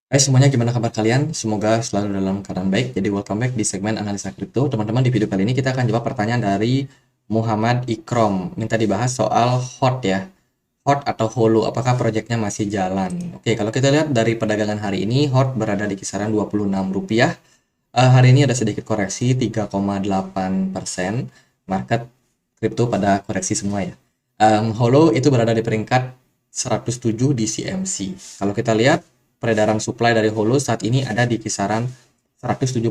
Hai semuanya, gimana kabar kalian? Semoga selalu dalam keadaan baik. Jadi welcome back di segmen analisa kripto. Teman-teman, di video kali ini kita akan jawab pertanyaan dari Muhammad Ikrom. Minta dibahas soal HOT ya. HOT atau HOLO, apakah proyeknya masih jalan? Oke, kalau kita lihat dari perdagangan hari ini, HOT berada di kisaran Rp26. Hari ini ada sedikit koreksi 3,8%. Market kripto pada koreksi semua ya. HOLO itu berada di peringkat 107 di CMC. Kalau kita lihat peredaran supply dari Holo saat ini ada di kisaran 173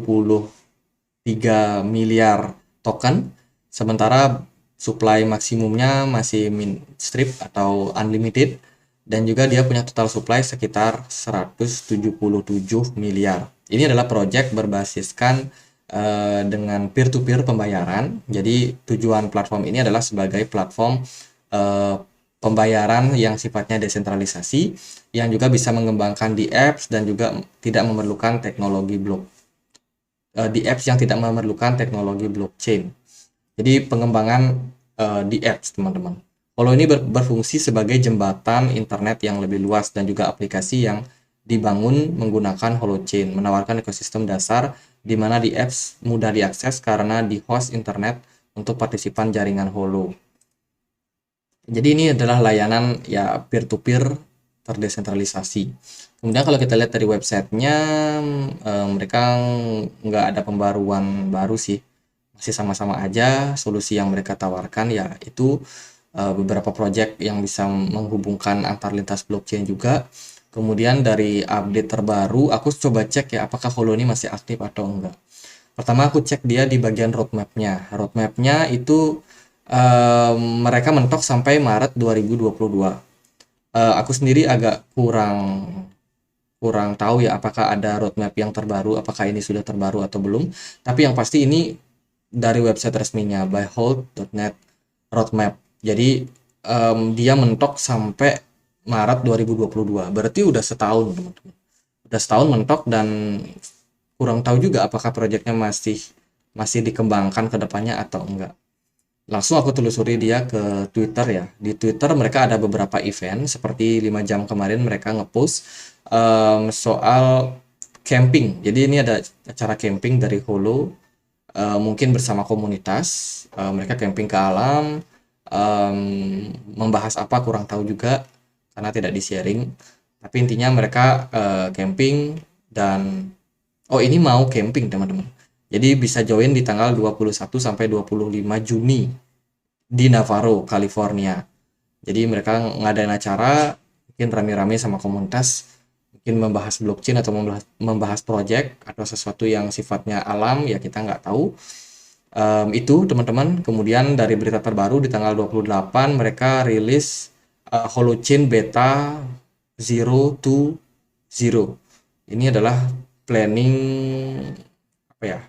miliar token, sementara supply maksimumnya masih min strip atau unlimited, dan juga dia punya total supply sekitar 177 miliar. Ini adalah project berbasiskan dengan peer-to-peer pembayaran. Jadi tujuan platform ini adalah sebagai platform eh, pembayaran yang sifatnya desentralisasi, yang juga bisa mengembangkan di apps dan juga tidak memerlukan teknologi di apps yang tidak memerlukan teknologi blockchain. Jadi pengembangan di apps, teman-teman. Holo ini berfungsi sebagai jembatan internet yang lebih luas dan juga aplikasi yang dibangun menggunakan holochain, menawarkan ekosistem dasar di mana di apps mudah diakses karena di host internet untuk partisipan jaringan Holo. Jadi ini adalah layanan ya peer-to-peer terdesentralisasi. Kemudian kalau kita lihat dari websitenya, mereka nggak ada pembaruan baru sih. Masih sama-sama aja solusi yang mereka tawarkan ya itu beberapa project yang bisa menghubungkan antar lintas blockchain juga. Kemudian dari update terbaru, aku coba cek ya apakah Holo ini masih aktif atau enggak. Pertama aku cek dia di bagian roadmap-nya. Roadmap-nya itu mereka mentok sampai Maret 2022. Aku sendiri agak kurang kurang tahu ya apakah ada roadmap yang terbaru, apakah ini sudah terbaru atau belum. Tapi yang pasti ini dari website resminya byhold.net roadmap. Jadi dia mentok sampai Maret 2022. Berarti udah setahun, teman-teman. Udah setahun mentok dan kurang tahu juga apakah proyeknya masih masih dikembangkan ke depannya atau enggak. Langsung aku telusuri dia ke Twitter ya. Di Twitter mereka ada beberapa event, seperti 5 jam kemarin mereka ngepost soal camping. Jadi ini ada acara camping dari Holo, mungkin bersama komunitas. Mereka camping ke alam, em, membahas apa kurang tahu juga karena tidak di-sharing. Tapi intinya mereka camping dan oh ini mau camping teman-teman. Jadi bisa join di tanggal 21 sampai 25 Juni di Navarro, California. Jadi mereka ngadain acara, mungkin rame-rame sama komunitas, mungkin membahas blockchain atau membahas project atau sesuatu yang sifatnya alam, ya kita nggak tahu. Itu teman-teman. Kemudian dari berita terbaru di tanggal 28 mereka rilis Holochain Beta 0.0. Ini adalah planning apa ya?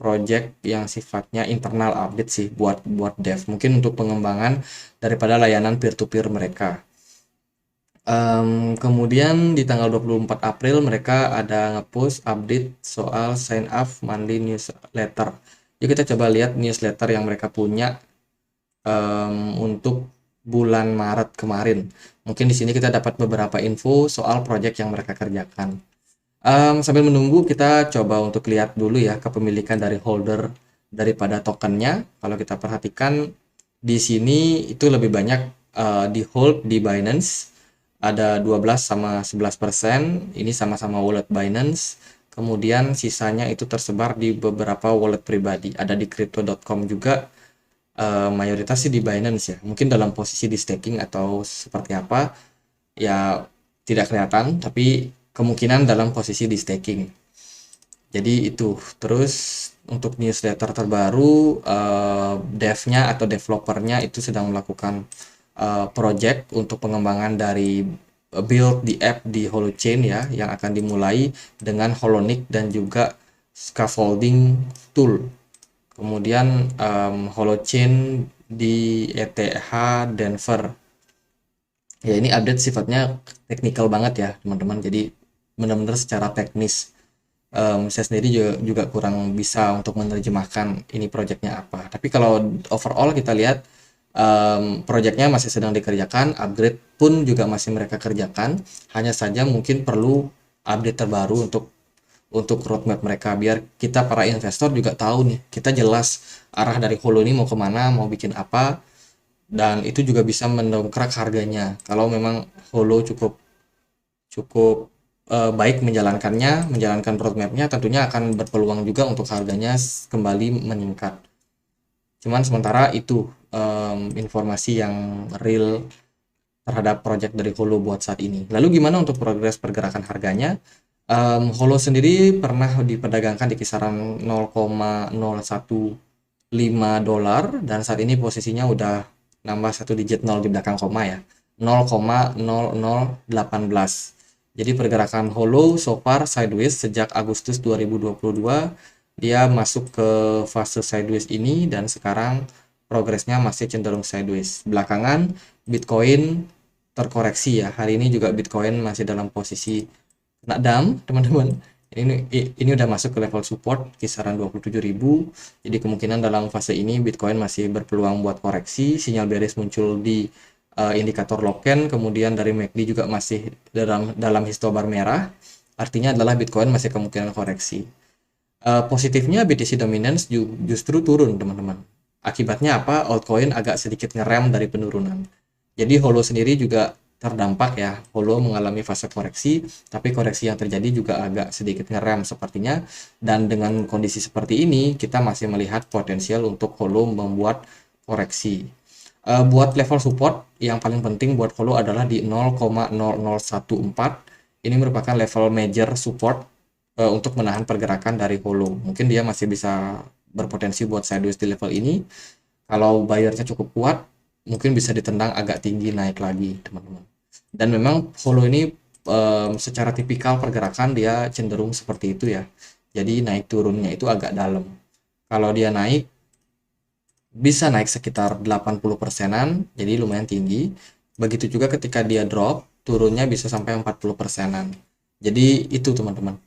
Project yang sifatnya internal update sih buat buat dev. Mungkin untuk pengembangan daripada layanan peer to peer mereka. Kemudian di tanggal 24 April mereka ada ngepost update soal sign up monthly newsletter. Yuk kita coba lihat newsletter yang mereka punya untuk bulan Maret kemarin. Mungkin di sini kita dapat beberapa info soal project yang mereka kerjakan. Sambil menunggu kita coba untuk lihat dulu ya kepemilikan dari holder daripada tokennya. Kalau kita perhatikan di sini itu lebih banyak di hold di Binance, ada 12 sama 11%. Ini sama-sama wallet Binance. Kemudian sisanya itu tersebar di beberapa wallet pribadi. Ada di crypto.com juga. Mayoritas sih di Binance ya. Mungkin dalam posisi di staking atau seperti apa ya tidak kelihatan, tapi kemungkinan dalam posisi di staking. Jadi itu. Terus untuk newsletter terbaru, devnya atau developernya itu sedang melakukan project untuk pengembangan dari build di app di Holochain ya, yang akan dimulai dengan Holonik dan juga scaffolding tool. Kemudian Holochain di ETH Denver. Ya ini update sifatnya teknikal banget ya teman-teman. Jadi benar-benar secara teknis. Saya sendiri juga kurang bisa untuk menerjemahkan ini projectnya apa. Tapi kalau overall kita lihat projectnya masih sedang dikerjakan, upgrade pun juga masih mereka kerjakan. Hanya saja mungkin perlu update terbaru untuk roadmap mereka, biar kita para investor juga tahu nih, kita jelas arah dari Holo ini mau kemana, mau bikin apa, dan itu juga bisa mendongkrak harganya. Kalau memang Holo cukup cukup baik menjalankan roadmapnya, tentunya akan berpeluang juga untuk harganya kembali meningkat. Cuman sementara itu informasi yang real terhadap project dari Holo buat saat ini. Lalu gimana untuk progres pergerakan harganya? Holo sendiri pernah diperdagangkan di kisaran 0,01 dolar, dan saat ini posisinya udah nambah satu digit 0 di belakang koma ya, 0,0018. Jadi pergerakan Holo so far sideways sejak Agustus 2022, dia masuk ke fase sideways ini, dan sekarang progresnya masih cenderung sideways. Belakangan Bitcoin terkoreksi ya. Hari ini juga Bitcoin masih dalam posisi kena dump, teman-teman. Ini udah masuk ke level support kisaran 27.000. Jadi kemungkinan dalam fase ini Bitcoin masih berpeluang buat koreksi. Sinyal bearish muncul di indikator Loken, kemudian dari MACD juga masih dalam histobar merah. Artinya adalah Bitcoin masih kemungkinan koreksi. Positifnya BTC dominance justru turun, teman-teman. Akibatnya apa? Altcoin agak sedikit ngerem dari penurunan. Jadi Holo sendiri juga terdampak ya. Holo mengalami fase koreksi, tapi koreksi yang terjadi juga agak sedikit ngerem sepertinya. Dan dengan kondisi seperti ini, kita masih melihat potensial untuk Holo membuat koreksi. Buat level support, yang paling penting buat Holo adalah di 0,0014. Ini merupakan level major support untuk menahan pergerakan dari Holo. Mungkin dia masih bisa berpotensi buat sideways di level ini. Kalau bayarnya cukup kuat, mungkin bisa ditendang agak tinggi naik lagi, teman-teman. Dan memang Holo ini secara tipikal pergerakan dia cenderung seperti itu ya. Jadi naik turunnya itu agak dalam. Kalau dia naik, bisa naik sekitar 80%-an, jadi lumayan tinggi. Begitu juga ketika dia drop, turunnya bisa sampai 40%-an. Jadi itu teman-teman.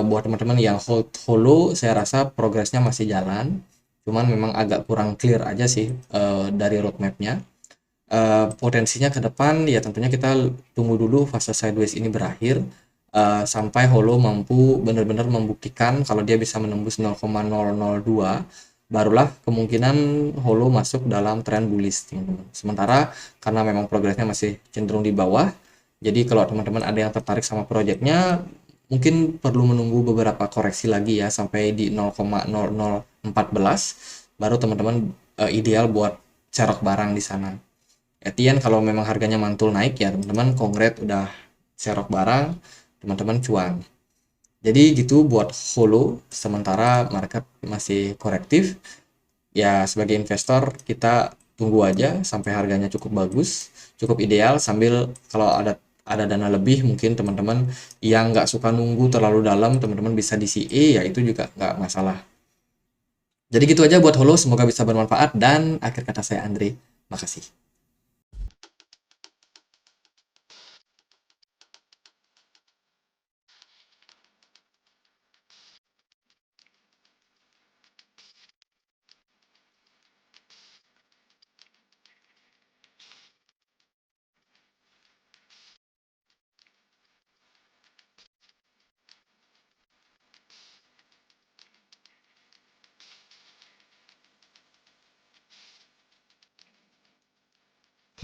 Buat teman-teman yang hold Holo, saya rasa progresnya masih jalan. Cuman memang agak kurang clear aja sih dari roadmapnya. Potensinya ke depan ya tentunya kita tunggu dulu fase sideways ini berakhir, sampai Holo mampu benar-benar membuktikan kalau dia bisa menembus 0,002, barulah kemungkinan Holo masuk dalam tren bullish, teman-teman. Sementara karena memang progresnya masih cenderung di bawah, jadi kalau teman-teman ada yang tertarik sama projectnya, mungkin perlu menunggu beberapa koreksi lagi ya sampai di 0,0014, baru teman-teman ideal buat cerok barang di sana. Etian kalau memang harganya mantul naik ya teman-teman, kongret udah cerok barang, teman-teman cuan. Jadi gitu buat Holo, sementara market masih korektif. Ya sebagai investor kita tunggu aja sampai harganya cukup bagus, cukup ideal, sambil kalau ada dana lebih, mungkin teman-teman yang nggak suka nunggu terlalu dalam, teman-teman bisa di CE, ya itu juga nggak masalah. Jadi gitu aja buat Holo, semoga bisa bermanfaat, dan akhir kata saya Andre, makasih.